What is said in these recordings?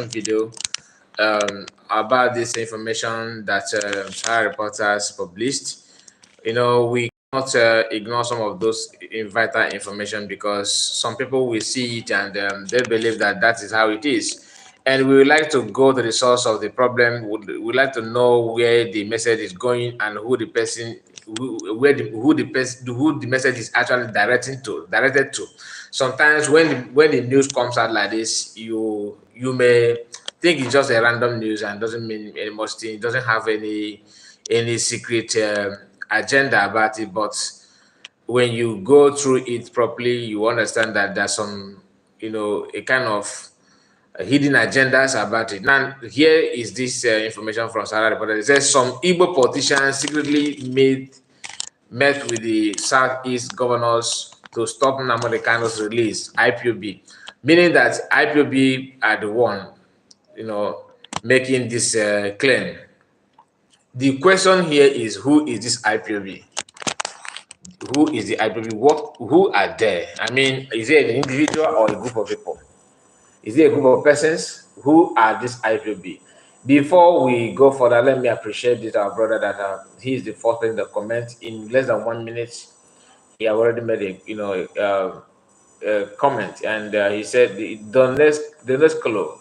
video about this information that Sahara reporters published. We cannot ignore some of those vital information because some people will see it and they believe that that is how it is. And we would like to go to the source of the problem. We'd like to know where the message is going and who the person, who the message is actually directed to. Sometimes when the news comes out like this, you may think it's just a random news and doesn't mean any much thing. It doesn't have any secret agenda about it. But when you go through it properly, you understand that there's some, a kind of hidden agendas about it. Now, here is this information from Sahara Reporter. It says some Igbo politicians secretly met with the Southeast governors to stop Nnamdi Kanu's release, IPOB, meaning that IPOB are the one, making this claim. The question here is, who is this IPOB? Who is the IPOB? Who are they? I mean, is it an individual or a group of people? Is it a group of persons? Who are this IPOB? Before we go further, let me appreciate this our brother that he is the first person to comment. In less than 1 minute, he have already made a comment, and he said, "Dones Kolo,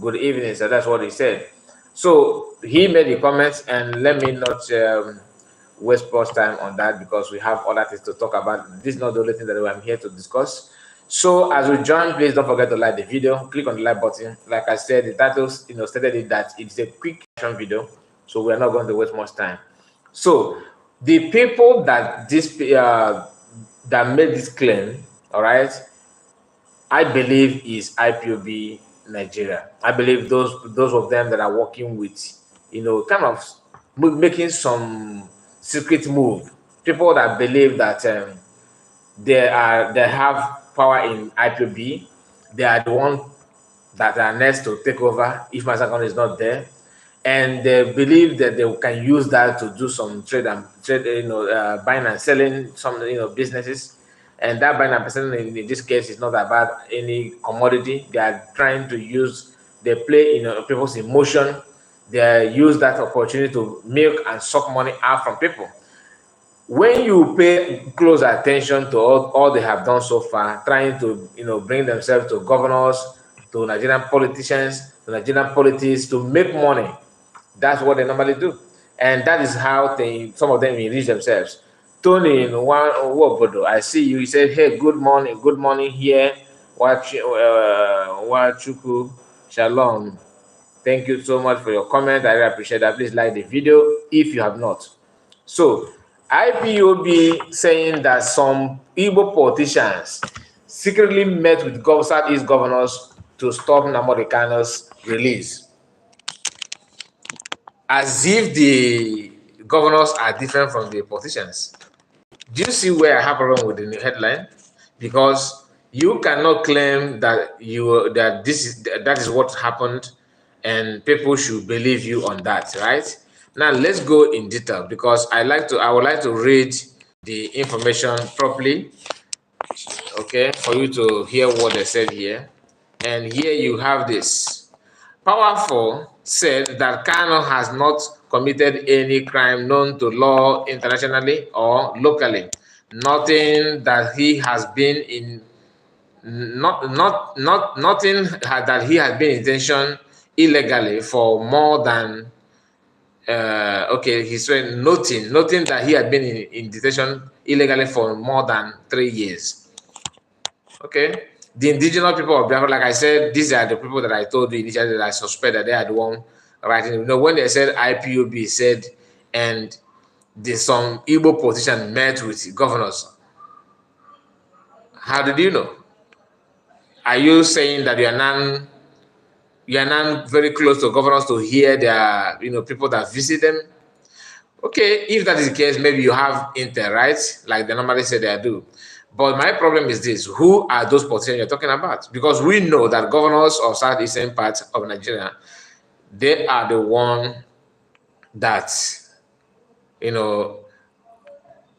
good evening." So that's what he said. So he made the comments, and let me not waste much time on that because we have other things to talk about. This is not the only thing that I'm here to discuss. So as we join, please don't forget to like the video. Click on the like button. Like I said, the title stated it that it's a quick action video, so we're not going to waste much time. So the people that that made this claim, all right, I believe is IPOB Nigeria. I believe those of them that are working with, kind of making some secret move. People that believe that they have power in IPOB. They are the ones that are next to take over if Masakon is not there, and they believe that they can use that to do some trade, buying and selling some businesses. And that buying and selling in this case is not about any commodity. They are trying to they play people's emotion. They use that opportunity to milk and suck money out from people. When you pay close attention to all they have done so far, trying to bring themselves to governors, to Nigerian politicians, to Nigerian politics to make money, that's what they normally do, and that is how some of them enrich themselves. Tony in Wobodo, I see you. He said, "Hey, good morning here. Wachuku, shalom. Thank you so much for your comment. I really appreciate that. Please like the video if you have not." So IPOB saying that some Igbo politicians secretly met with Southeast governors to stop Nnamdi Kanu's release, as if the governors are different from the politicians. Do you see where I have a problem with the headline? Because you cannot claim that that is what happened, and people should believe you on that, right? Now let's go in detail because I would like to read the information properly, okay, for you to hear what they said here. And here you have this. Powerful said that Kanu has not committed any crime known to law internationally or locally. Nothing that he has been in nothing that he has been in detention illegally for more than he's saying nothing that he had been in detention illegally for more than 3 years. Okay, the indigenous people of Biafra, like I said, these are the people that I told you initially that I suspect that they are the one writing. When they said IPOB said, and some Igbo politician met with governors, how did you know? Are you saying that you are now very close to governors to hear their people that visit them? Okay, if that is the case, maybe you have intel, right? Like they normally say they do. But my problem is this: who are those politicians you're talking about? Because we know that governors of southeastern parts of Nigeria, they are the one that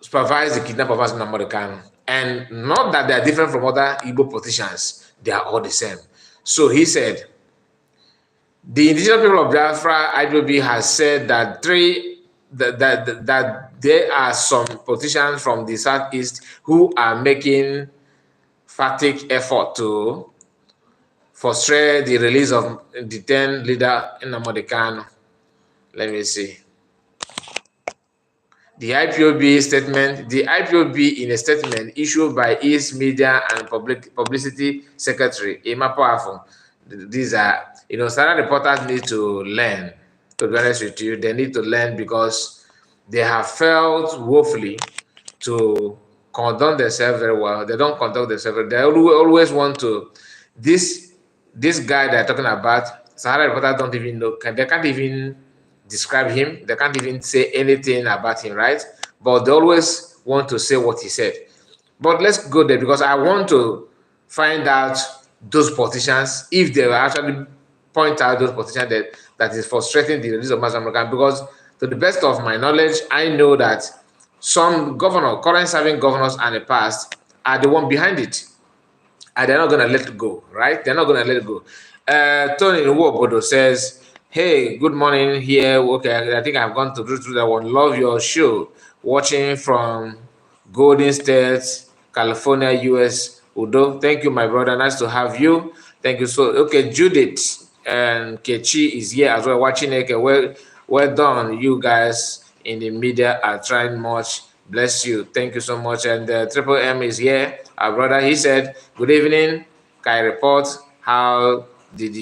supervise the kidnapping of Nnamdi Kanu. And not that they are different from other Igbo politicians, they are all the same. So he said, The indigenous people of Biafra, IPOB, has said that that there are some politicians from the southeast who are making frantic effort to frustrate the release of the 10 leader in Kanu. Let me see. The IPOB in a statement issued by its media and publicity secretary, Emma Powerful. These are, Standard reporters need to learn, to be honest with you. They need to learn because they have felt woefully to conduct themselves very well. They don't conduct themselves. They always want to, this guy they're talking about, Sahara reporters don't even know, they can't even describe him. They can't even say anything about him, right? But they always want to say what he said. But let's go there because I want to find out those politicians, if they will actually point out those politicians that is frustrating the release of Master American. Because to the best of my knowledge, I know that some current serving governors and the past are the one behind it. And they're not going to let it go, right? They're not going to let it go. Tony Nwobodo says, hey, good morning here. Okay, I think I've gone through that one. Love your show. Watching from Golden State, California, US. Udo, thank you, my brother. Nice to have you. Thank you. So, okay, Judith and Kechi is here as well, watching. Okay, well done. You guys in the media are trying much. Bless you. Thank you so much. And Triple M is here. Our brother, he said, good evening. Can I report? How did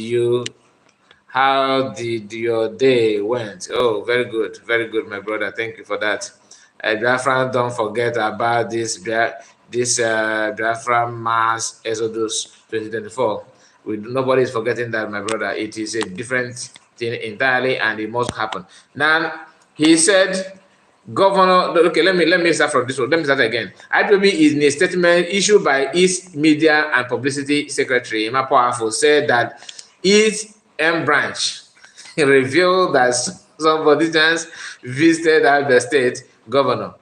your day went? Oh, very good, my brother. Thank you for that. Biafran, don't forget about this Biafran Mass Exodus 2024. Nobody is forgetting that, my brother. It is a different thing entirely, and it must happen. Now, he said, Governor, okay, let me start from this one. Let me start again. IPOB is in a statement issued by its media and publicity secretary, Emma Powerful, said that its M branch revealed that some politicians visited Abia State governor,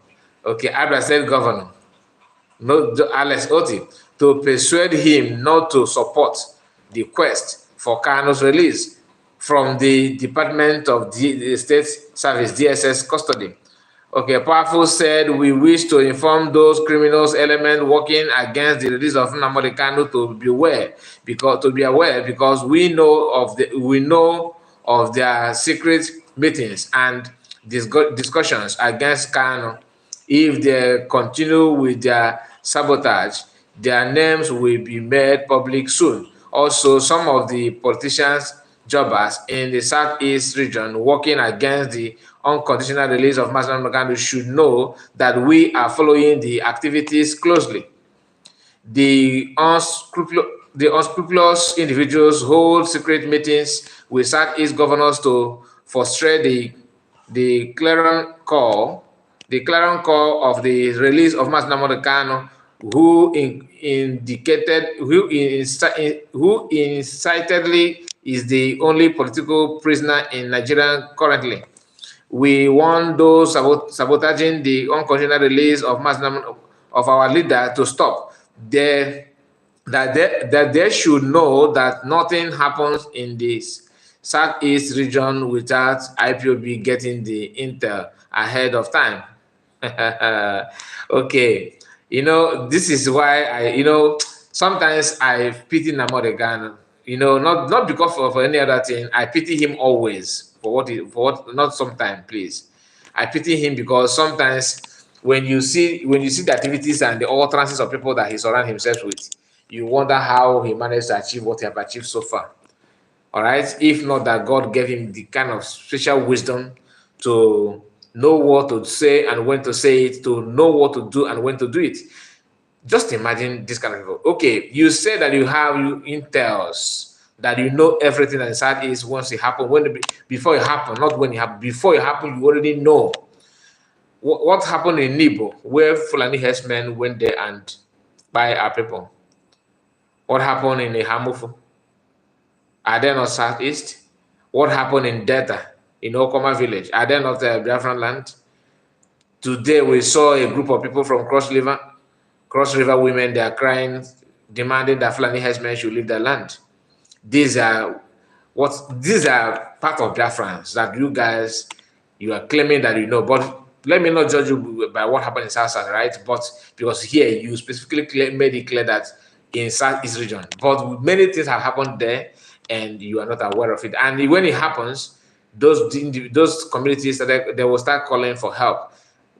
Abia State governor, Alex Oti, to persuade him not to support the quest for Kanu's release from the Department of the State Service, DSS custody. Okay, Powerful said, we wish to inform those criminals element working against the release of Nnamdi Kanu to be aware because we know of their secret meetings and discussions against Kanu. If they continue with their sabotage, their names will be made public soon. Also, some of the politicians, jobbers in the Southeast region working against the unconditional release of Master Nnamdi should know that we are following the activities closely. The unscrupulous individuals hold secret meetings with Southeast governors to frustrate the clarion call of the release of Master Nnamdi, who incitedly is the only political prisoner in Nigeria currently. We want those sabotaging the unconditional release of our leader to stop. They should know that nothing happens in this Southeast region without IPOB getting the intel ahead of time. Okay, this is why sometimes I pity Nnamdi Kanu. Not because of any other thing. I pity him always not sometimes, please. I pity him because sometimes when you see the activities and the utterances of people that he surrounds himself with, you wonder how he managed to achieve what he has achieved so far. All right, if not that God gave him the kind of special wisdom to know what to say and when to say it, to know what to do and when to do it. Just imagine this kind of people. Okay, you say that you have intels, that you know everything that inside is once it happened, before it happened, not when it happened. Before it happened, you already know what happened in Nibo, where Fulani herdsmen went there and buy our people. What happened in Hamufu? Are they not Southeast? What happened in Delta, in Okoma village? Are they not Biafran land? Today we saw a group of people from Cross River women, they are crying, demanding that Fulani herdsmen should leave their land. These are what these are part of Biafrans that you are claiming that you know. But let me not judge you by what happened in South, right? But because here you specifically made it clear that in Southeast region, but many things have happened there, and you are not aware of it. And when it happens, those communities they will start calling for help,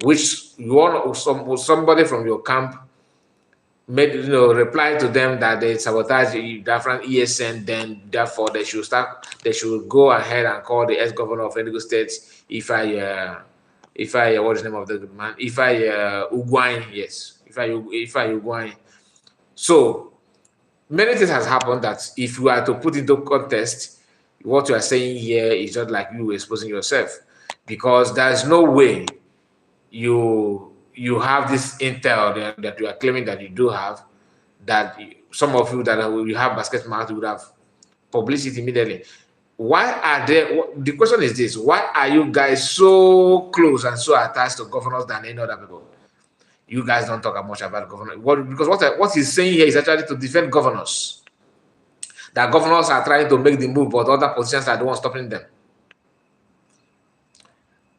which you want somebody from your camp made reply to them that they sabotage different ESN, then therefore they should go ahead and call the ex-governor of Enugu State, if I what is the name of the man? If I Ugwuanyi, yes. If I Ugwuanyi. So many things has happened that if you are to put into context, what you are saying here is just like you exposing yourself, because there's no way you have this intel that you are claiming that you do have, that some of you that you have basket mouth would have published it immediately. Why are there? The question is this: why are you guys so close and so attached to governors than any other people? You guys don't talk much about governors. Because what he's saying here is actually to defend governors. That governors are trying to make the move, but other politicians are the ones stopping them.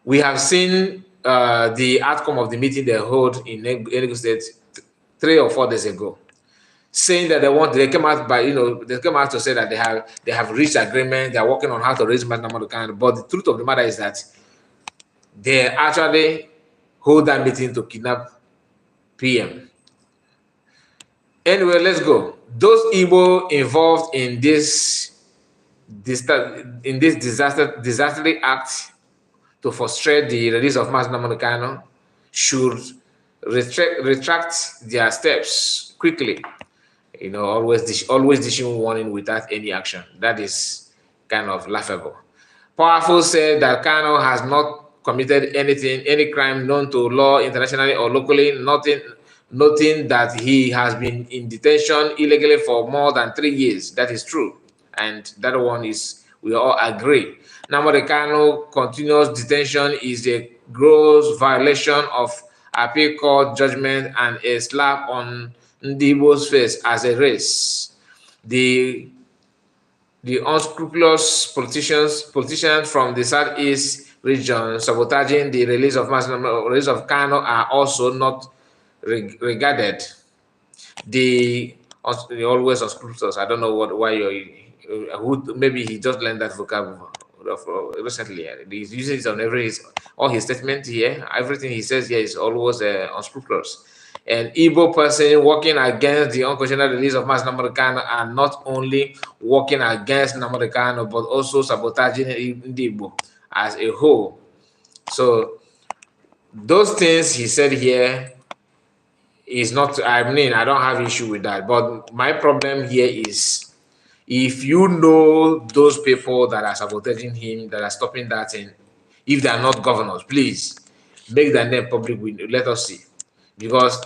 We have seen the outcome of the meeting they held in Enugu State 3 or 4 days ago, saying that they came out to say that they have reached agreement, they are working on how to raise money. But the truth of the matter is that they actually hold that meeting to kidnap PM. Anyway, let's go. Those Igbo involved in this disastrous act to frustrate the release of Mazi Nnamdi Kanu should retract their steps quickly. Always dishing warning without any action. That is kind of laughable. Powerful said that Kanu has not committed any crime known to law internationally or locally, noting that he has been in detention illegally for more than 3 years. That is true. And that one is, we all agree. Nnamdi Kanu continuous detention is a gross violation of appeal court judgment and a slap on Ndi Igbo's face as a race. The unscrupulous politicians from the Southeast region sabotaging the release of Kanu are also not regarded. The always unscrupulous. I don't know why maybe he just learned that vocabulary recently. He's using it on all his statements here. Everything he says here is always unscrupulous. An Igbo person working against the unconditional release of Mazi Nnamdi Kanu are not only working against Nnamdi Kanu, but also sabotaging the Igbo as a whole. So those things he said here is not, I mean, I don't have issue with that. But my problem here is, if you know those people that are sabotaging him, that are stopping that thing, if they are not governors, please make their name public. Let us see. Because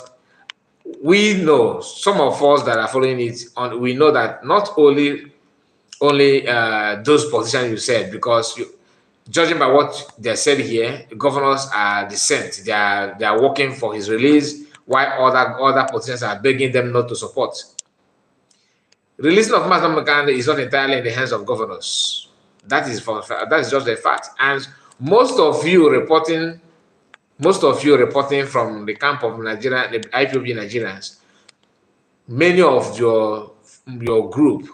we know, some of us that are following it, we know that not only those politicians you said, because judging by what they said here, governors are dissent. They are working for his release, while other politicians are begging them not to support. Releasing of Mazi Nnamdi Kanu is not entirely in the hands of governors. That is just a fact. And most of you reporting from the camp of Nigeria, the IPOB Nigerians, many of your group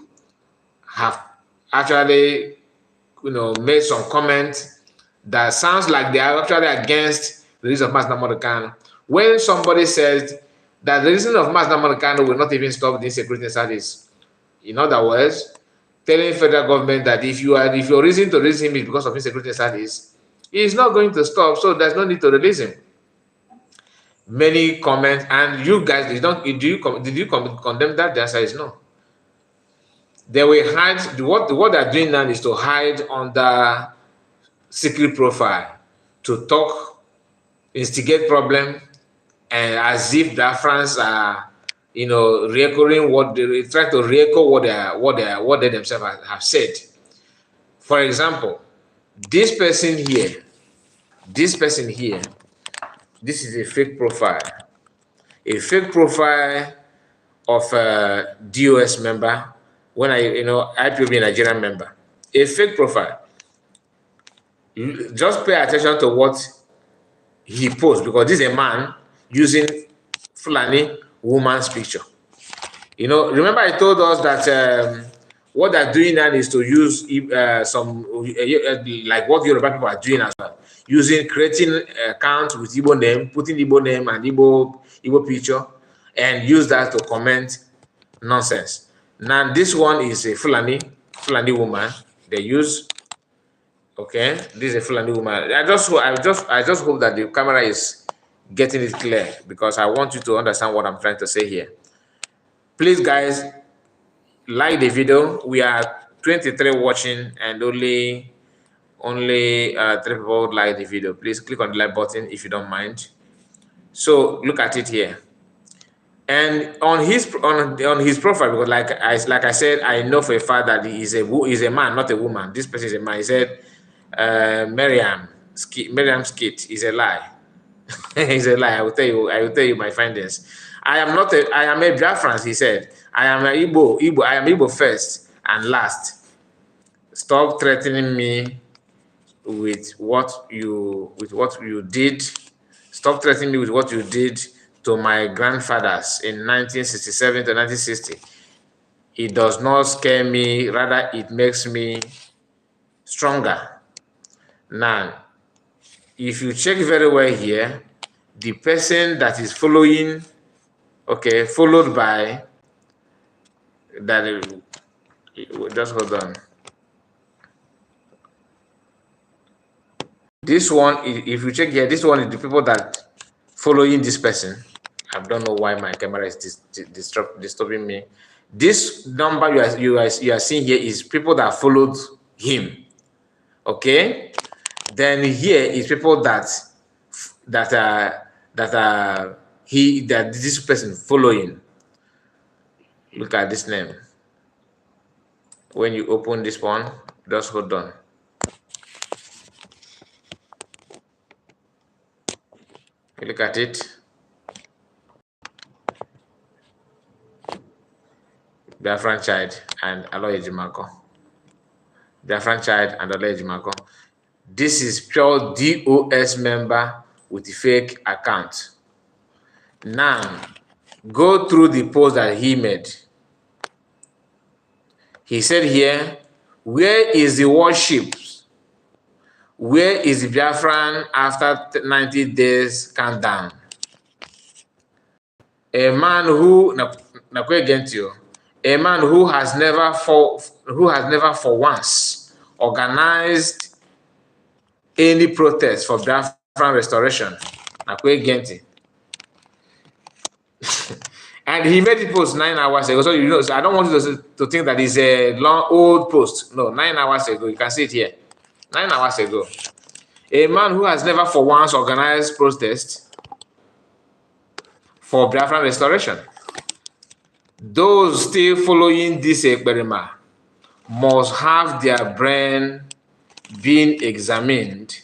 have actually made some comments that sounds like they are actually against the release of Mazi Nnamdi Kanu. When somebody says that the release of Mazi Nnamdi Kanu will not even stop the insecurity studies, in other words, telling federal government that if your reason to release him is because of insecurity studies, he is not going to stop, so there's no need to release him. Many comments, and you guys, did you condemn that? The answer is no. They will hide. What they're doing now is to hide under secret profile, to talk, instigate problem, and as if the France are reechoing what they try to re-echo what they themselves have said. For example, this person here, this is a fake profile of a DOS member, when IPOB Nigerian member. a fake profile. Just pay attention to what he posts, because this is a man using Fulani woman's picture. You know, remember I told us that what they're doing now is to use like what Yoruba people are doing as well, using creating accounts with Igbo name, putting Igbo name and Igbo picture, and use that to comment nonsense. Now this one is a Fulani woman. They use. Okay, this is a Fulani woman. I just hope that the camera is getting it clear, because I want you to understand what I'm trying to say here. Please, guys, like the video. We are 23 watching, and only 3 people would like the video. Please click on the like button if you don't mind. So look at it here. And on his profile, because like I said, I know for a fact that he is a man, not a woman. This person is a man. He said, Miriam's skit is a lie. It's a lie. I will tell you my findings. I am a Biafran, he said. I am a Igbo. I am Igbo first and last. Stop threatening me with what you did. Stop threatening me with what you did to my grandfathers in 1967 to 1960. It does not scare me, rather it makes me stronger. Now, if you check very well here, the person that is following, okay, followed by that, just hold on. This one, if you check here, this one is the people that following this person. I don't know why my camera is disturbing me. This number you are seeing here is people that followed him. Okay, then here is people that this person following. Look at this name. When you open this one, just hold on. Look at it. Biafran Child and Aloy Ejimako. Biafran Child and Aloy Ejimako. This is pure DOS member with a fake account. Now, go through the post that he made. He said here, where is the worship? Where is the Biafran after 90 days countdown? A man who has never for once organized any protest for Biafran restoration. And he made it post 9 hours ago. So you know, so I don't want you to think that it's a old post. No, 9 hours ago. You can see it here. 9 hours ago. A man who has never for once organized protest for Biafran restoration. Those still following this experiment must have their brain being examined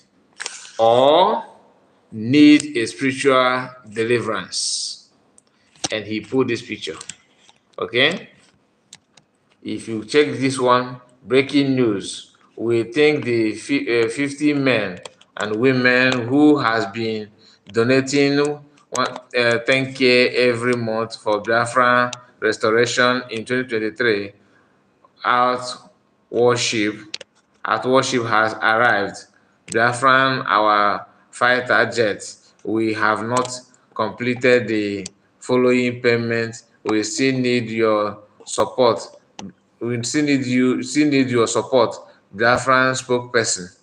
or need a spiritual deliverance. And he put this picture. Okay? If you check this one, breaking news. We think the 50 men and women who has been donating 10K every month for Biafran restoration in 2023 at worship has arrived. Biafran, our fighter jet, we have not completed the following payment. We still need your support. We still need your support. Biafran spokesperson.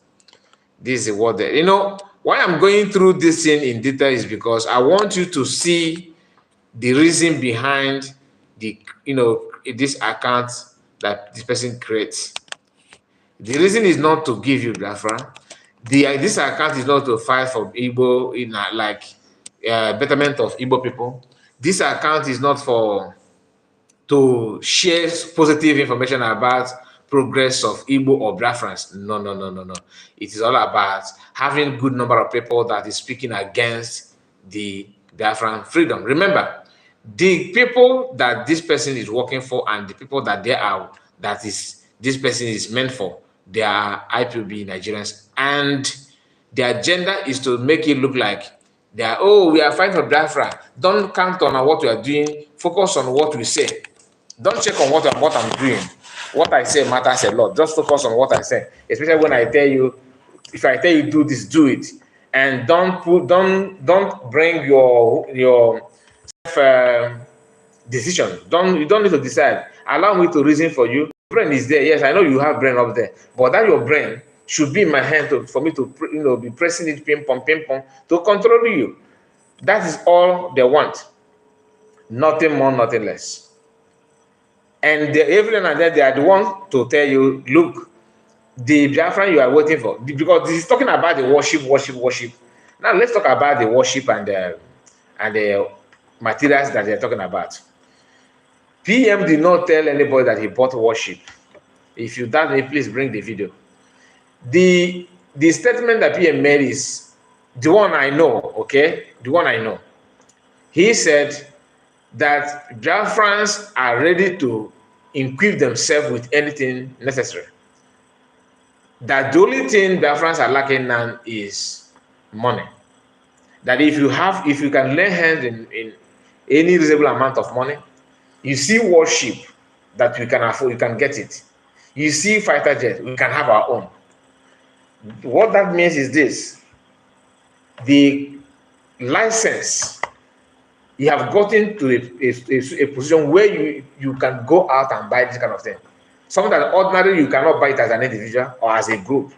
This is what they, you know, why I'm going through this thing in detail is because I want you to see the reason behind the, you know, this account that this person creates. The reason is not to give you Biafra. This account is not to fight for Igbo, in betterment of Igbo people. This account is not to share positive information about progress of Igbo or Biafrans. No. It is all about having good number of people that is speaking against the Biafran freedom. Remember, the people that this person is working for and the people that this person is meant for, they are IPOB Nigerians, and their agenda is to make it look like they are, oh, we are fighting for Biafra. Don't count on what we are doing. Focus on what we say. Don't check on what I'm doing. What I say matters a lot. Just focus on what I say. Especially when I tell you, if I tell you do this, do it, and don't bring your self decision. You don't need to decide. Allow me to reason for you. Brain is there. Yes, I know you have brain up there, but that your brain should be in my hand for me to be pressing it ping pong to control you. That is all they want. Nothing more, nothing less. And every now and then they are the ones to tell you, look, the Biafran you are waiting for, because this is talking about the worship. Now let's talk about the worship and the materials that they're talking about. PM did not tell anybody that he bought worship. If you doubt me, please bring the video. The statement that PM made is the one I know, okay? The one I know. He said that Biafrans are ready to equip themselves with anything necessary. That the only thing Biafrans are lacking now is money. That if you can lay hands in any reasonable amount of money, you see worship that we can afford, you can get it. You see fighter jets, we can have our own. What that means is this: the license, you have gotten to a position where you can go out and buy this kind of thing. Something that ordinarily you cannot buy it as an individual or as a group.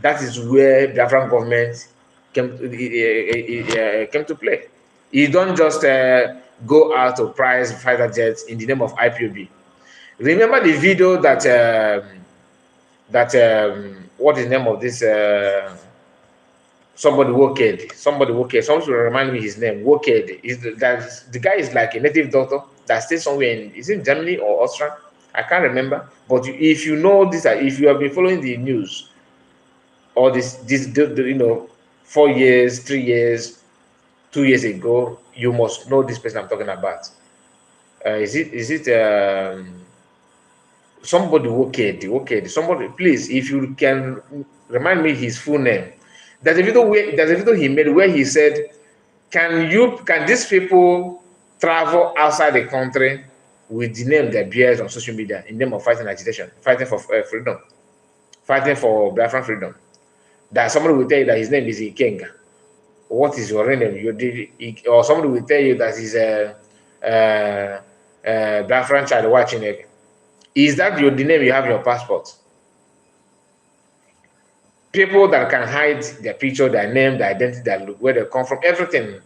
That is where the Afghan government came to play. You don't just go out to price fighter jets in the name of IPOB. Remember the video that what is the name of this? Somebody Woked. Someone should remind me his name. Woked. The guy is like a native doctor that stays somewhere is it Germany or Austria? I can't remember. But if you know this, if you have been following the news, or this 4 years, 3 years, 2 years ago, you must know this person I'm talking about. Is it somebody Woked? Somebody, please, if you can remind me his full name. There's a video he made where he said, can these people travel outside the country with the name they bears on social media in the name of fighting agitation, fighting for freedom, fighting for Biafran freedom? That somebody will tell you that his name is Ikenga. What is your name? Or somebody will tell you that he's a Biafran child watching it. Is that the name you have in your passport? People that can hide their picture, their name, their identity, their look, where they come from, everything,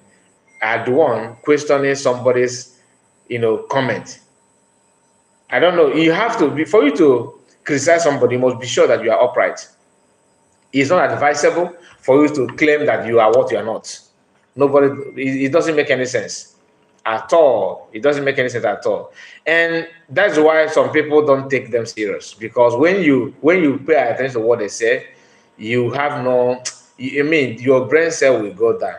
are the one questioning somebody's, comment. I don't know. You have to, before you to criticize somebody, you must be sure that you are upright. It's not advisable for you to claim that you are what you are not. It doesn't make any sense at all. It doesn't make any sense at all. And that's why some people don't take them serious, because when you pay attention to what they say, you have no, your brain cell will go down.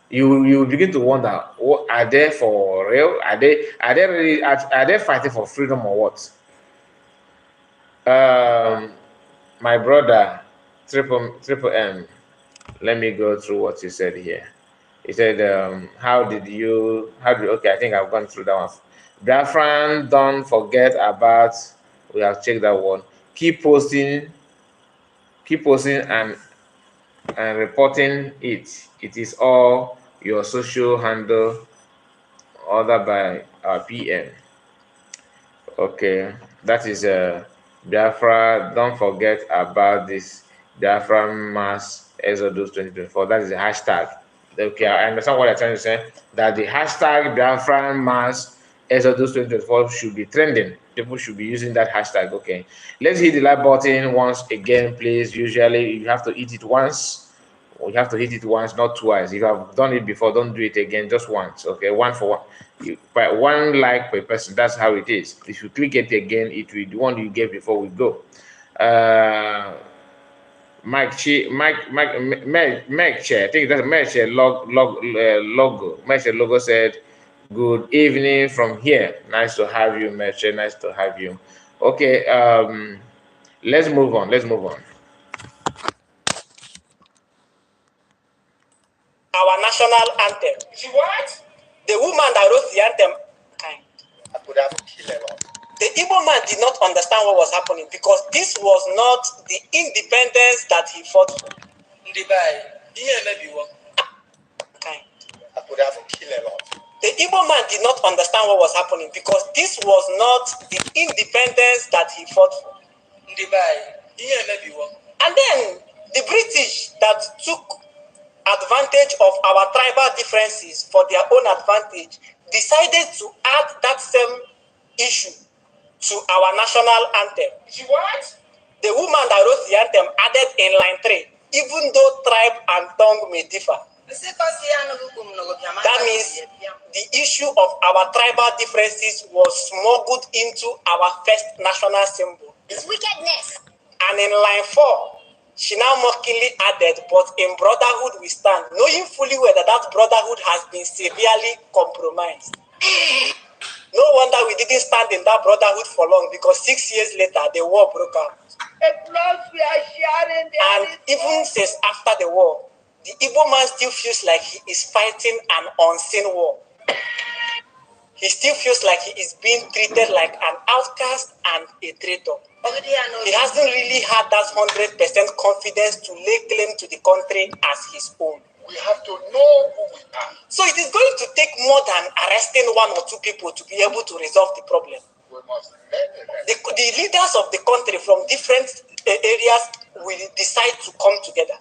You begin to wonder, what are they for real? Are they really are they fighting for freedom or what? My brother Triple M, let me go through what he said here. He said, okay, I think I've gone through that one. Biafran, don't forget about, we have checked that one. Keep posting and reporting it. It is all your social handle ordered by our PM. Okay, that is Biafra. Don't forget about this Biafra mass Exodus 2024. That is the hashtag. Okay, I understand what you're trying to say. That the hashtag Biafra mass Exodus 2024 should be trending. People should be using that hashtag. Okay, let's hit the like button once again, please. Usually you have to hit it once, or you have to hit it once, not twice. If you have done it before, don't do it again, just once. Okay, one for one. One like per person. That's how it is. If you click it again, it will be the one you gave before we go. Mike Che, I think that's Mike Che logo. Mike Che logo said, "Good evening from here. Nice to have you, Mike Che. Nice to have you." Okay. Let's move on. Let's move on. Our national anthem. She what? The woman that wrote the anthem. I could have killed her. The Igbo man did not understand what was happening because this was not the independence that he fought for. Okay. I could have killed her. The Igbo man did not understand what was happening because this was not the independence that he fought for. And then the British that took advantage of our tribal differences for their own advantage decided to add that same issue to our national anthem. What? The woman that wrote the anthem added in line 3, even though tribe and tongue may differ. That means the issue of our tribal differences was smuggled into our first national symbol. It's wickedness. And in line 4, she now mockingly added, but in brotherhood we stand, knowing fully well that that brotherhood has been severely compromised. No wonder we didn't stand in that brotherhood for long, because 6 years later, the war broke out. And even since after the war, the Igbo man still feels like he is fighting an unseen war. He still feels like he is being treated like an outcast and a traitor. He hasn't really had that 100% confidence to lay claim to the country as his own. We have to know who we are. So it is going to take more than arresting 1 or 2 people to be able to resolve the problem. We must the leaders of the country from different areas will decide to come together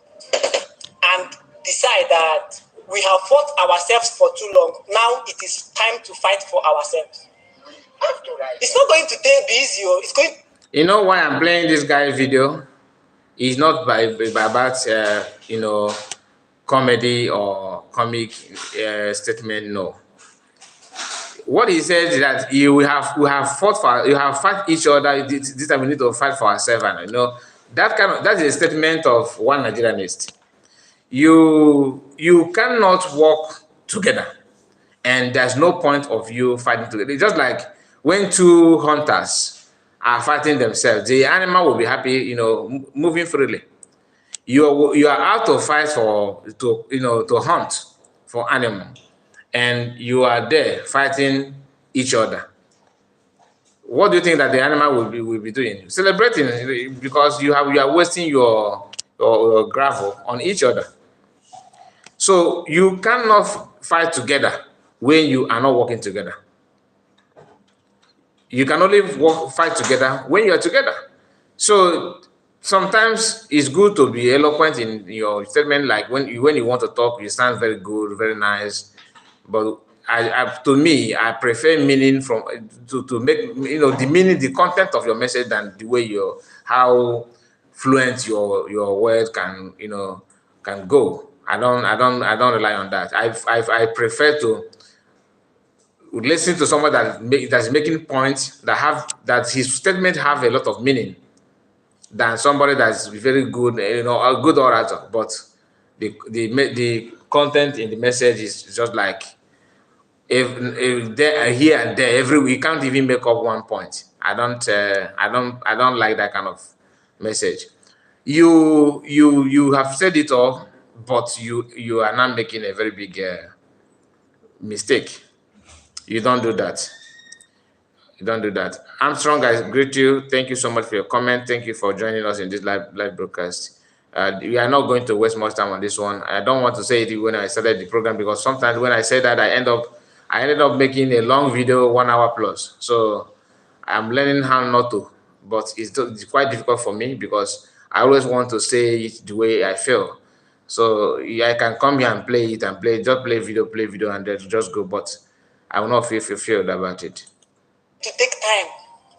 and decide that we have fought ourselves for too long. Now it is time to fight for ourselves. It's not going to be easy. It's going. You know why I'm playing this guy's video? It's not about comedy or comic statement. No. What he says is that we have fought each other. This time we need to fight for ourselves, and that's a statement of one Nigerianist. You cannot work together, and there's no point of you fighting together. It's just like when 2 hunters are fighting themselves, the animal will be happy, moving freely. You are out to fight to hunt for animal, and you are there fighting each other. What do you think that the animal will be doing? Celebrating, because you are wasting your gravel on each other. So you cannot fight together when you are not working together. You can only fight together when you are together. So sometimes it's good to be eloquent in your statement, like when you want to talk, you sound very good, very nice. But to me, I prefer meaning to make the meaning, the content of your message, than the way how fluent your words can go. I don't rely on that. I prefer to listen to someone that's making points that his statement have a lot of meaning, than somebody that's very good, a good orator, but the content in the message is just like if there here and there every week, you can't even make up 1 point. I don't like that kind of message. You have said it all, but you are not making a very big mistake. You don't do that. You don't do that. Armstrong, I greet you. Thank you so much for your comment. Thank you for joining us in this live broadcast. We are not going to waste much time on this one. I don't want to say it when I started the program, because sometimes when I say that, I ended up making a long video, 1 hour plus. So I'm learning how not to, but it's quite difficult for me, because I always want to say it the way I feel. So I can come here and play it and just play video, and then just go. But I will not feel fulfilled about it. To take time,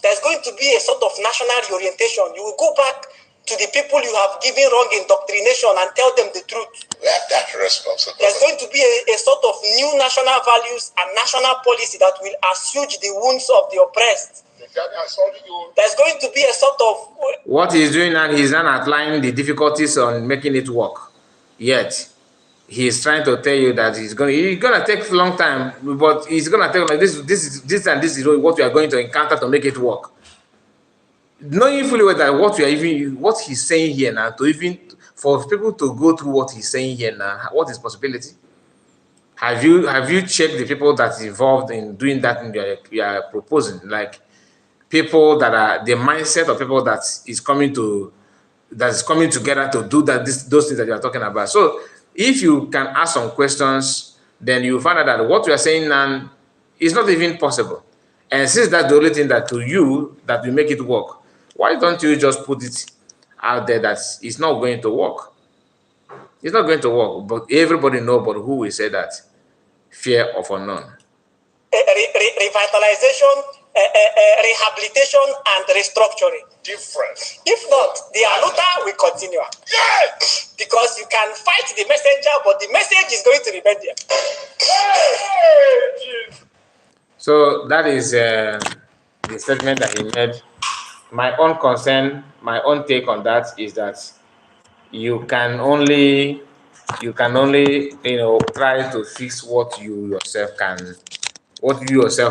there's going to be a sort of national reorientation. You will go back to the people you have given wrong indoctrination and tell them the truth. We have that responsibility. There's going to be a sort of new national values and national policy that will assuage the wounds of the oppressed. There's going to be a sort of... What he's doing now, he's not outlining the difficulties on making it work. Yet, he's trying to tell you that it's gonna take a long time, but it's gonna take like this and this is what you are going to encounter to make it work. knowing fully well that what he's saying here now, to even for people to go through what he's saying here now, what is possibility? Have you checked the people that's involved in doing that in you are proposing? Like people that are the mindset of people that is coming together to do those things that you are talking about. So if you can ask some questions, then you find out that what you are saying now is not even possible. And since that's the only thing that to you that will make it work, why don't you just put it out there that it's not going to work? It's not going to work, but everybody know, but who will say that? Fear of unknown. Revitalization, rehabilitation, and restructuring. Different. If not, the aluta will continue. Yes! Because you can fight the messenger, but the message is going to remain there. So that is the statement that he made. My own concern, my own take on that is that you can only try to fix what you yourself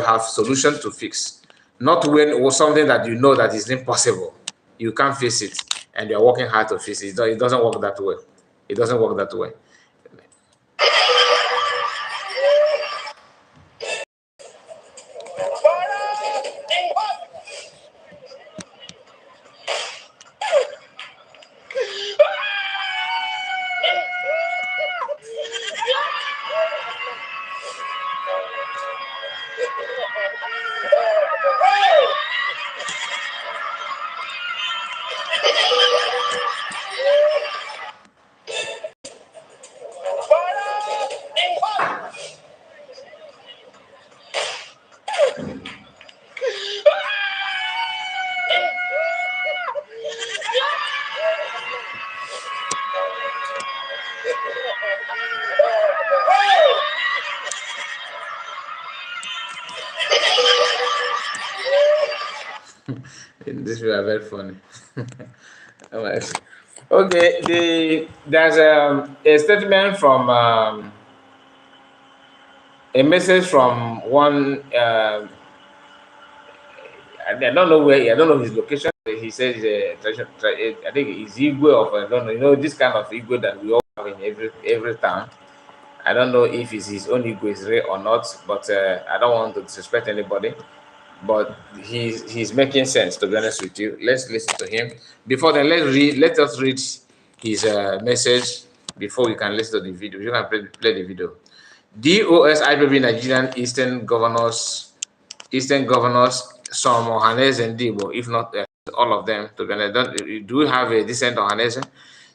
have solution to fix, not when or something that you know that is impossible. You can't fix it and you're working hard to fix it. It doesn't work that way. It doesn't work that way. This will be very funny. Alright. Okay, there's a statement from a message from one. I don't know where. I don't know his location. He says I think it's Igwe of I don't know. You know this kind of Igwe that we all have in every town. I don't know if it's his own Igwe is real or not, but I don't want to disrespect anybody. But he's making sense, to be honest with you. Let's listen to him. Before then, let us read his message before we can listen to the video. You can play the video. DOS IPOB Nigerian Eastern governors, some Ohanese and Dibo, if not all of them, to be honest. Do we have a decent Ohanese?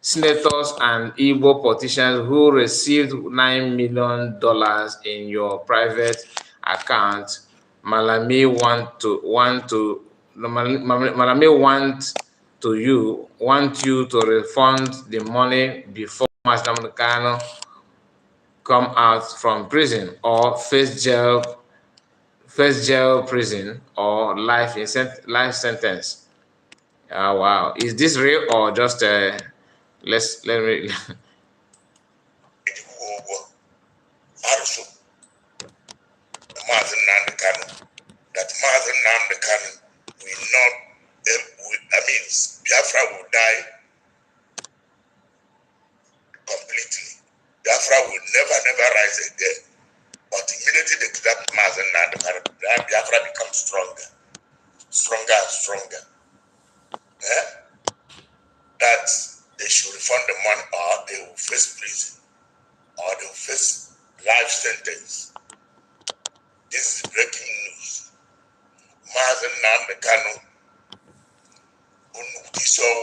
Senators and Igbo politicians who received $9 million in your private account. Malami want you to refund the money before Master Kano come out from prison or face jail, prison, or life sentence. Wow, is this real or just let me That Mazen Namde Kanu will not, Biafra will die completely. Biafra will never rise again. But immediately they kidnap Mazen Namde Kanu, Biafra becomes stronger and stronger. That they should refund the money or they will face prison or they will face life sentence. This is breaking news. Mazen Namde Kanu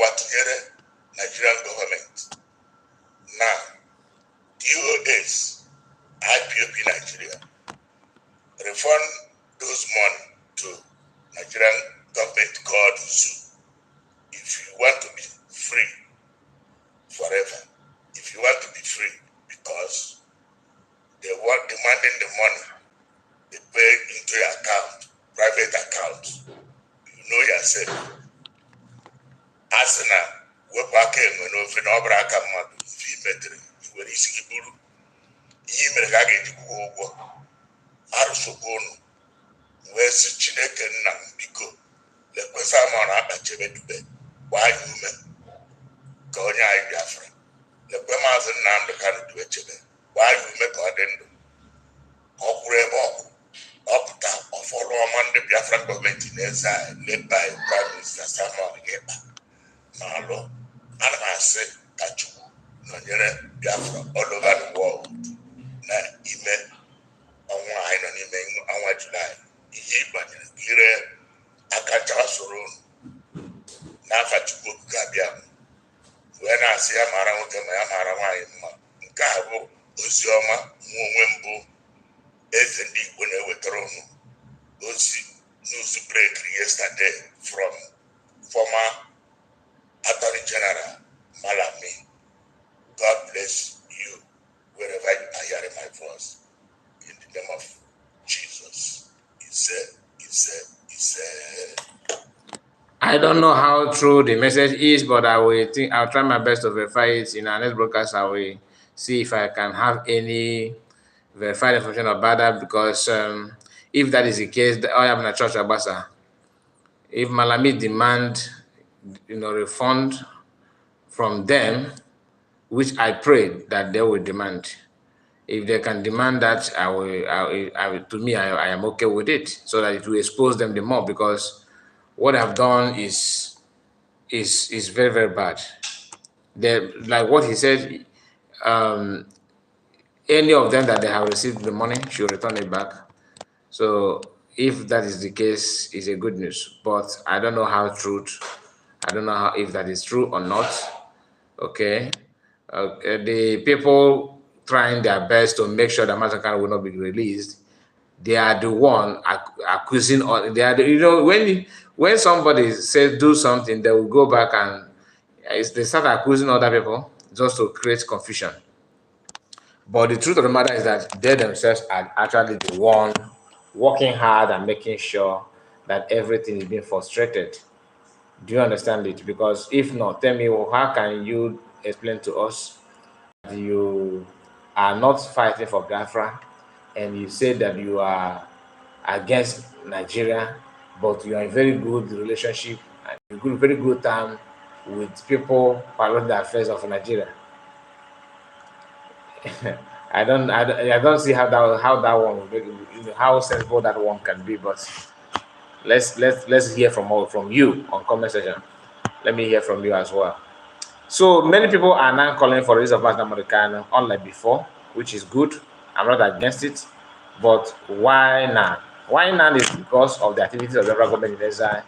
what Nigerian government. Now, DOS, IPOB Nigeria, refund those money to Nigerian government called ZOO. If you want to be free forever, if you want to be free, because they want demanding the money, they pay into your account, private account. You know yourself. Asana, we're back in when over no braka madu, fee metri, you were easy buru. Yimeragagi to go, Arsogono, where's Chineke Nam Biko, lekwe Simon akpachebe dube gbaa ya ume ka onye anyị Biafra lekwe maazị Nnamdị Kanụ dube chebe gbaa ya ume ka ọ dị ndụ ka ọ kwụrụ ebe ọ kwụ ọpụta ọfọlụ ọma ndị Biafra gọọmenti na-eze anyị led by Prime Minister Samuel Ekpa na-alụ. Ana m asị ka Chukwu nọnyere Biafra all over the world na ime ọnwa anyị nọ n'ime ọnwa Julaị ihe ịgbanyere ire aka nchawa soro unu n'afa Chukwu okike abịa wee na-asị ya mara nwoke ma ya mara nwaanyị mma. Nke a bụ ozi ọma nwa onwe mbụ eze ndị Igbo na-ewetara unu ozi news break yesterday from former Attorney General Malami. God bless you wherever you are hearing my voice. In the name of Jesus. He said. I don't know how true the message is, but I'll try my best to verify it in our next broadcast. I will see if I can have any verified information about that, because if that is the case, I am in a church Abasa. If Malami demand, refund from them, which I pray that they will demand. If they can demand that, I will. To me, I am okay with it, so that it will expose them the more, because what I've done is very, very bad. Like what he said, any of them that they have received the money should return it back. So if that is the case, it's a good news. But I don't know how true. I don't know if that is true or not. Okay. The people trying their best to make sure that Mastercard will not be released, they are the one accusing. They are when somebody says do something, they will go back and they start accusing other people just to create confusion. But the truth of the matter is that they themselves are actually the one working hard and making sure that everything is being frustrated. Do you understand it? Because if not, tell me, how can you explain to us that you are not fighting for Biafra and you say that you are against Nigeria, but you are in very good relationship and very good time with people following the affairs of Nigeria? I don't see how that one will be, how sensible that one can be. But let's hear from you on comment section. Let me hear from you as well. So many people are now calling for the release of Master Americano, unlike before, which is good. I'm not against it, but why now? Why now is because of the activities of the federal government in exile,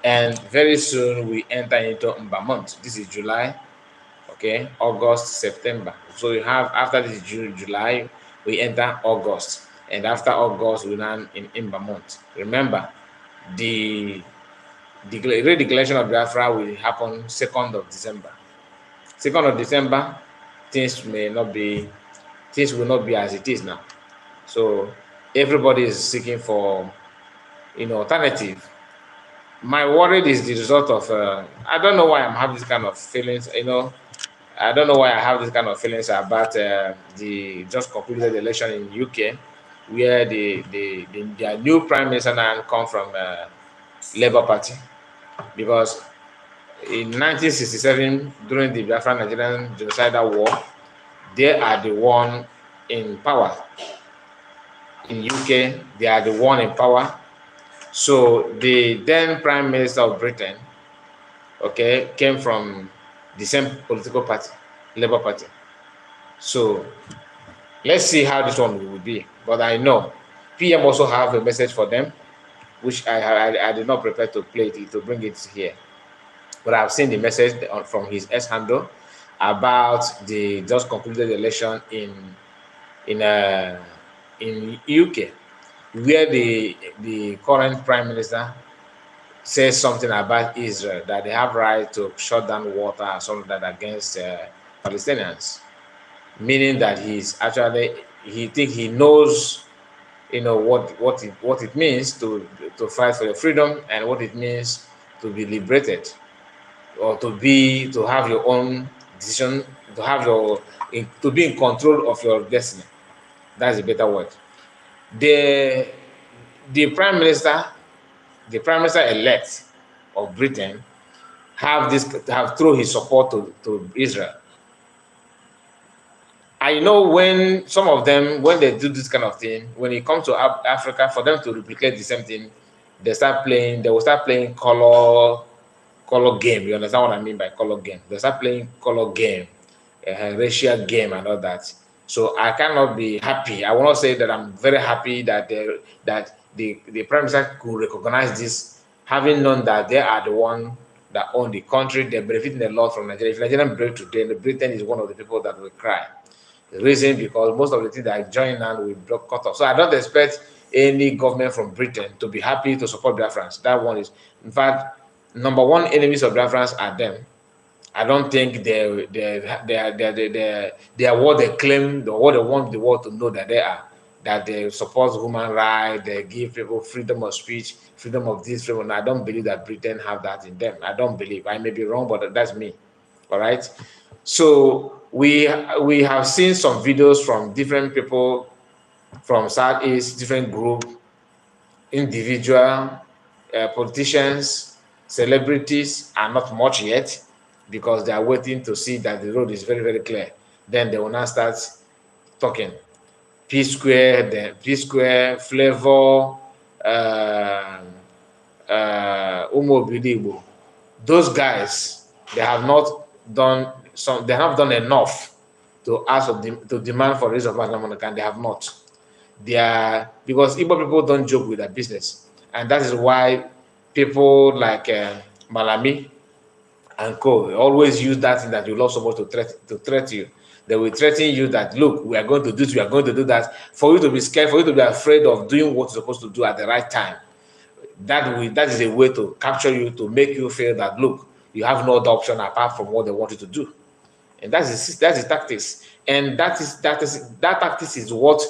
and very soon we enter into Mba month. This is July, okay, August, September. So you have, after this June, July, we enter August, and after August we land in Mba month. Remember, the redeclaration of Biafra will happen 2nd of December. 2nd of December, things will not be as it is now. So everybody is seeking for alternative. My worry is the result of I don't know why I'm having this kind of feelings. I don't know why I have this kind of feelings about the just concluded election in UK, where their new prime minister now come from Labour Party, because in 1967, during the Biafran-Nigerian genocidal war, they are the one in power. In UK, they are the one in power. So the then Prime Minister of Britain, okay, came from the same political party, Labour Party. So let's see how this one will be. But I know PM also have a message for them, which I did not prepare to play it, to bring it here. But I've seen the message from his S-handle about the just concluded election in UK, where the current Prime Minister says something about Israel, that they have right to shut down water and something like that against Palestinians, meaning that he knows what it means to fight for your freedom, and what it means to be liberated, or to have your own decision, to be in control of your destiny. That's a better word. The prime minister elect of Britain have thrown his support to Israel. I know when some of them, when they do this kind of thing, when it comes to Africa, for them to replicate the same thing, they will start playing color game. You understand what I mean by color game? They start playing color game, racial game, and all that. So I cannot be happy. I will not say that I'm very happy that the prime minister could recognize this, having known that they are the one that own the country. They're benefiting a lot from Nigeria. If Nigeria break today, Britain is one of the people that will cry. The reason because most of the things that are joining hand will be cut off. So I don't expect any government from Britain to be happy to support Biafrans. That one is, in fact, number one enemies of Biafrans are them. I don't think they are what they claim, what they want the world to know that they are. That they support human rights, they give people freedom of speech, freedom of this, freedom. I don't believe that Britain have that in them. I don't believe. I may be wrong, but that's me. All right. So we have seen some videos from different people from Southeast, different group, individual, politicians, celebrities are not much yet because they are waiting to see that the road is very, very clear. Then they will now start talking. P Square, then P Square, Flavor, Umo Bidigbo. Those guys, they have not done enough to ask to demand for raise of money, and they have not. They are, because Igbo people don't joke with their business, and that is why people like Malami and co always use that thing that you love so much to threaten you. They will threaten you that, look, we are going to do this, we are going to do that, for you to be scared, for you to be afraid of doing what you're supposed to do at the right time. That is a way to capture you, to make you feel that, look, you have no other option apart from what they want you to do. And that's the tactics. And that tactics is what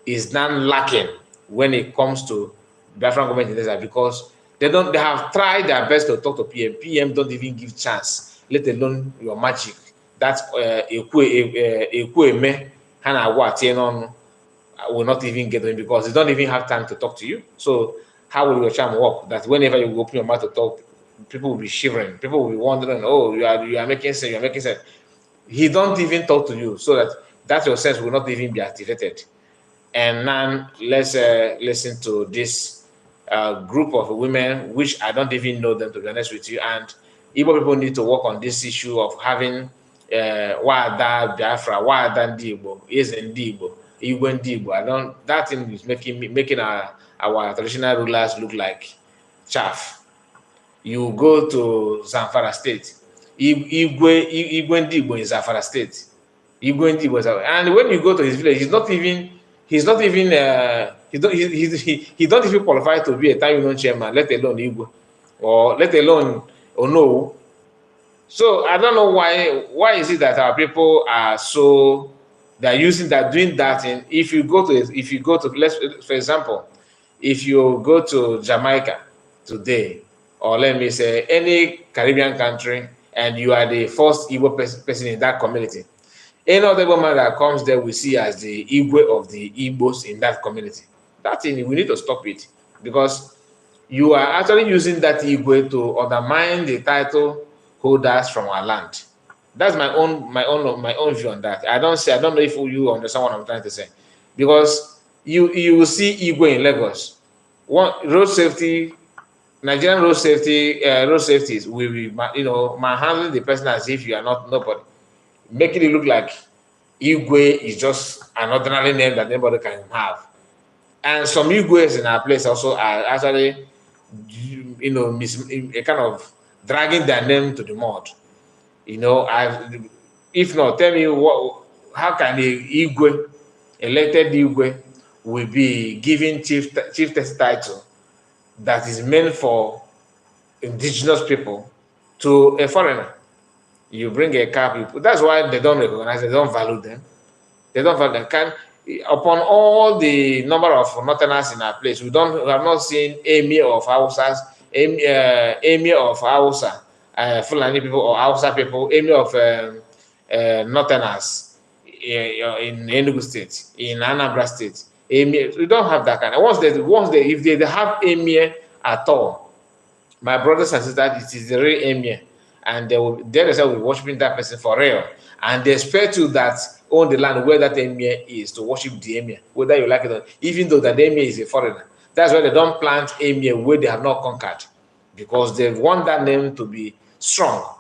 is now lacking when it comes to Biafran government in Nigeria, because they have tried their best to talk to PM. PM don't even give chance, let alone your magic. That's Ekweme Hana will not even get in because they don't even have time to talk to you. So how will your charm work? That whenever you open your mouth to talk, people will be shivering. People will be wondering, oh, you are making sense, you are making sense. He don't even talk to you, so that your sense will not even be activated. And now let's listen to this group of women, which I don't even know them, to be honest with you. And Igbo people need to work on this issue of having Wada Biafra, Wada Ndibo, is Ndibo, Igbo Ndibo. That thing is making our traditional rulers look like chaff. You go to Zamfara State, Igwe Ndibo in Zamfara State. Igwe Ndibo, and when you go to his village, he don't even qualify to be a town union chairman, let alone Igwe, or let alone Ono. So I don't know why is it that our people are so, they're doing that. And if you go to let's, for example, if you go to Jamaica today, or let me say any Caribbean country, and you are the first Igbo person in that community, any other woman that comes there we see as the Igwe of the Igbos in that community. That thing, we need to stop it, because you are actually using that Igwe to undermine the title holders from our land. That's my own view on that. I don't know if you understand what I'm trying to say, because you will see Igwe in Lagos. Road safety, Nigerian road safeties will be, manhandling the person as if you are not nobody, making it look like Igwe is just an ordinary name that anybody can have. And some Igwes in our place also are actually, kind of dragging their name to the mud. If not, tell me how can a Igwe, elected Igwe, will be given chiefess title that is meant for indigenous people to a foreigner? You bring a car, that's why they don't recognize, they don't value them. They don't value them. Upon all the number of northerners in our place, we have not seen Emir of Hausas, Emir of Hausa, Fulani people or Hausa people, Emir of northerners in Enugu State, in Anambra State. Emir, we don't have that kind. Once they if they have Emir at all, My brothers and sisters, it is the real emir, and they themselves will be worshiping that person for real, and they expect you that own the land where that emir is to worship the emir, whether you like it or not, even though that emir is a foreigner. That's why they don't plant emir where they have not conquered, because they want that name to be strong.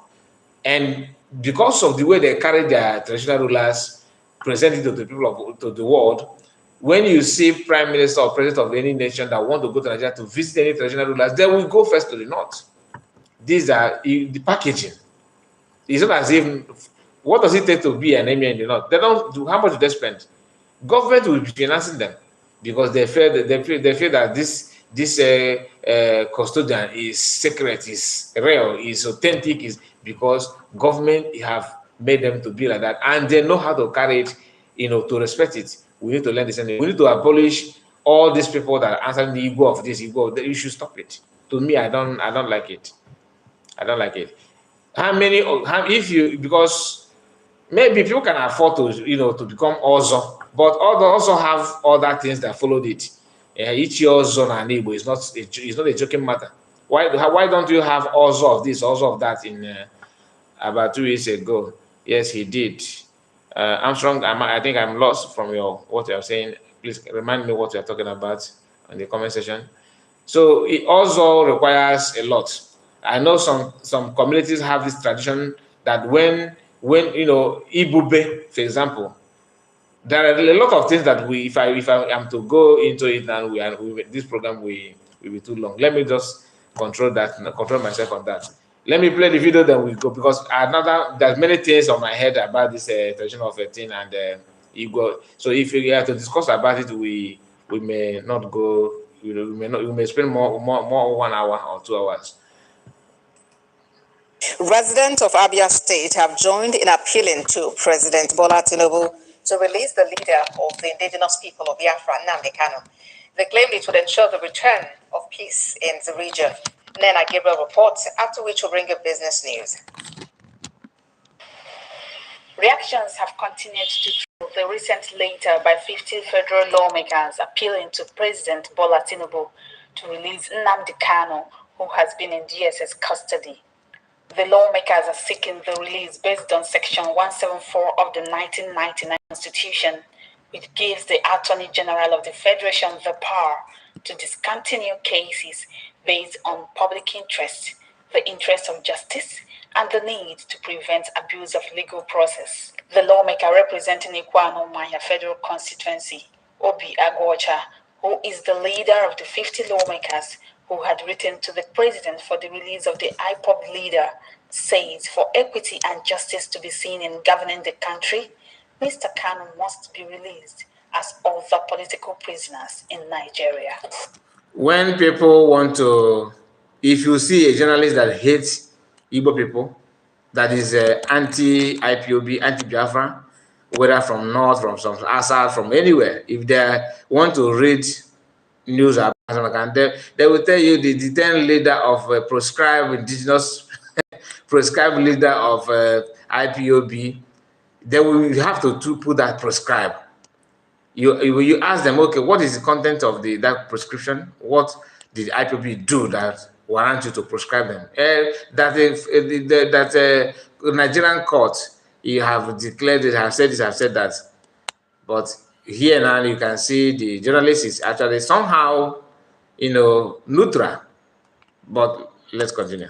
And because of the way they carry their traditional rulers, present it to the people of to the world, when you see prime minister or president of any nation that want to go to Nigeria to visit any traditional rulers, they will go first to the north. These are the packaging. It's not as if, what does it take to be an emir in the north? They don't do. How much do they spend? Government will be financing them because they feel that this custodian is sacred, is real, is authentic, is because government have made them to be like that, and they know how to carry it, to respect it. We need to learn this, and we need to abolish all these people that are answering the ego of this ego. You should stop it. To me, I don't like it. I don't like it. How many? If you, because maybe people can afford to become Ozo, but others also have other things that followed it. Each year Ozo and Igbo is not a joking matter. Why don't you have Ozo of this, Ozo of that in about 2 weeks ago? Yes, he did. Armstrong, I think I'm lost from what you're saying. Please remind me what you're talking about in the comment section. So it also requires a lot. I know some communities have this tradition that when Ibube, for example, there are a lot of things that if I am to go into it, and this program will be too long. Let me just control myself on that. Let me play the video, then we go, because there's many things on my head about this tradition of a thing and Igbo. So if we have to discuss about it, we may not go. We may spend more 1 hour or 2 hours. Residents of Abia State have joined in appealing to President Bola Tinubu to release the leader of the indigenous people of Biafra, Nnamdi Kanu. They claimed it would ensure the return of peace in the region. Nena Gabriel reports, after which we'll bring you business news. Reactions have continued to the recent letter by 50 federal lawmakers appealing to President Bola Tinubu to release Nnamdi Kanu, who has been in DSS custody. The lawmakers are seeking the release based on Section 174 of the 1999 Constitution, which gives the Attorney General of the Federation the power to discontinue cases based on public interest, the interest of justice, and the need to prevent abuse of legal process. The lawmaker representing Ikwano Maya Federal Constituency, Obi Agwocha, who is the leader of the 50 lawmakers who had written to the president for the release of the IPOB leader, says for equity and justice to be seen in governing the country, Mr. Kanu must be released as other political prisoners in Nigeria. When people want to, if you see a journalist that hates Igbo people, that is anti-IPOB, anti-Biafra, whether from north, from some outside, from anywhere, if they want to read news about they will tell you the 10 leader of proscribed indigenous, proscribed leader of IPOB, they will have to put that proscribed. You ask them, okay, what is the content of that prescription? What did IPOB do that warrant you to prescribe them? That Nigerian court, you have declared it, have said this, have said that. But here now you can see the journalist is actually somehow, neutral. But let's continue.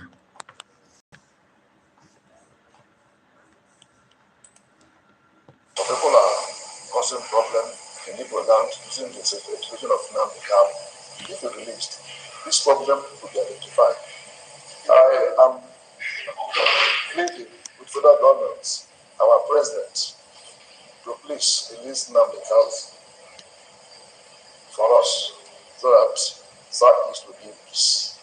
People are causing problem in Igbo land using the situation of Nnamdi Kanu. If released, this problem will be identified. I am pleading with federal governments, our president, to please release Nnamdi Kanu for us, so that Southeast will be peace.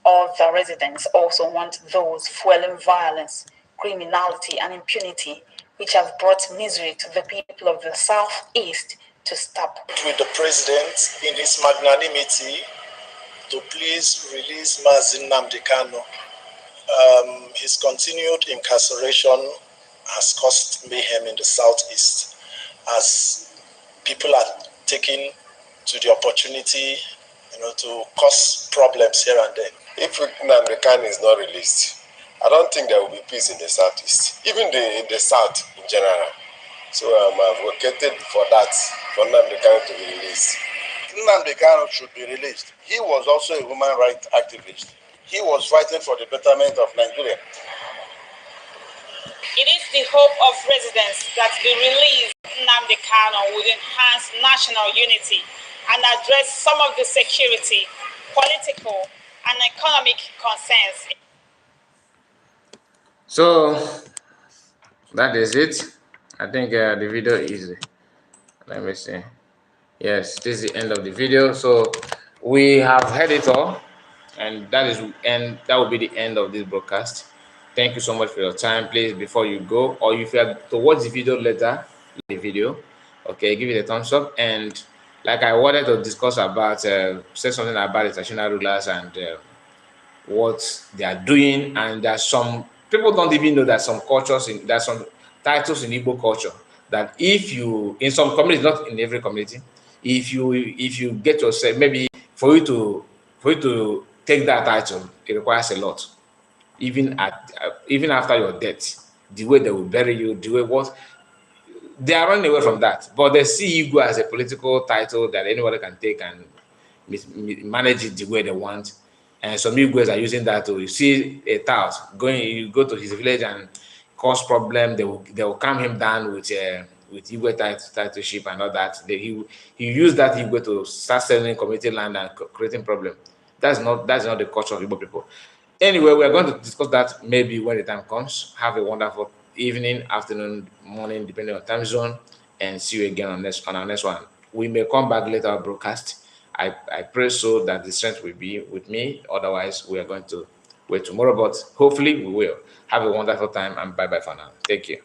All the residents also want those fueling violence, criminality, and impunity, which have brought misery to the people of the Southeast, to stop. With the president in his magnanimity to please release Mazi Nnamdi Kanu. His continued incarceration has caused mayhem in the Southeast as people are taking to the opportunity to cause problems here and there. if Nnamdi Kanu is not released, I don't think there will be peace in the southeast, even in the south in general. So I'm advocated for that, for Nnamdi Kanu to be released. Nnamdi Kanu should be released. He was also a human rights activist. He was fighting for the betterment of Nigeria. It is the hope of residents that the release of Nnamdi Kanu would enhance national unity and address some of the security, political, and economic concerns. So that is it. I think the video is, let me see. Yes, this is the end of the video. So we have heard it all, and that will be the end of this broadcast. Thank you so much for your time. Please, before you go, or if you are to watch the video later, the video, okay, give it a thumbs up. And like I wanted to discuss about, say something about the traditional rulers and what they are doing. And there's some people don't even know that there's some titles in Igbo culture that if you, in some communities, not in every community, if you get yourself, maybe for you to take that title, it requires a lot. Even after your death, the way they will bury you, the way what they are running away from that, but they see Igbo as a political title that anybody can take and manage it the way they want. And some Igbo's are using that to, you see a tout going, you go to his village and cause problem, they will calm him down with Igbo titleship and all that. He used that Igbo to start selling community land and creating problem. That's not the culture of Igbo people. Anyway, we're going to discuss that maybe when the time comes. Have a wonderful evening, afternoon, morning, depending on time zone, and see you again on our next one. We may come back later our broadcast. I pray so that the strength will be with me. Otherwise, we are going to wait tomorrow, but hopefully we will. Have a wonderful time, and bye-bye for now. Thank you.